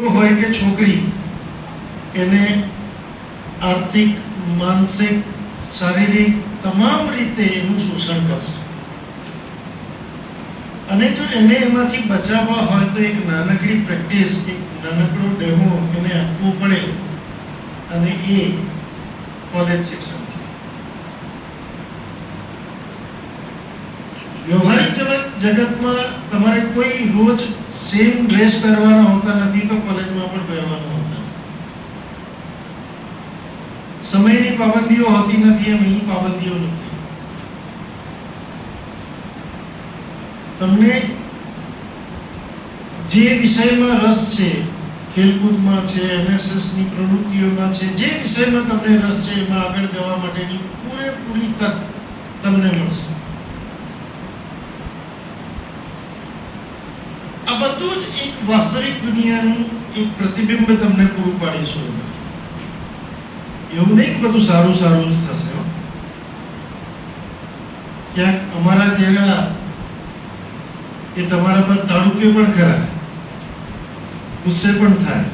હોય કે છોકરી એને આર્થિક, માનસિક, શારીરિક તમામ રીતે એનું શોષણ કરશે અને જો એને એમાંથી બચાવવા હોય તો એક નાનકડી પ્રેક્ટિસ, એક નાનકડો ડેમો એને આપવો પડે અને એ કોલેજ શિક્ષણથી. વ્યવહારિક જગતમાં તમારે કોઈ રોજ સેમ ડ્રેસ પહેરવાના હોતા નથી તો કોલેજમાં પણ પહેરવાના હોતા નથી. સમયની પાબંદીઓ હોતી નથી એમ અહીં પાબંદીઓ નથી. તમને જે વિષયમાં રસ છે, ખેલકૂદમાં છે, એનએસએસની પ્રવૃત્તિઓમાં છે, જે વિષયમાં તમને રસ છે એમાં આગળ જવા માટેની પૂરેપૂરી તક તમને મળશે. આ બધું જ એક વાસ્તવિક દુનિયાનું એક પ્રતિબિંબ તમને પૂરું પાડીશું. એવું નહીં કે બધું સારું સારું જ થશે. ક્યાંક અમારા જેવા એ તમારા પર તાડુકે પણ ખરા, ગુસ્સે પણ થાય.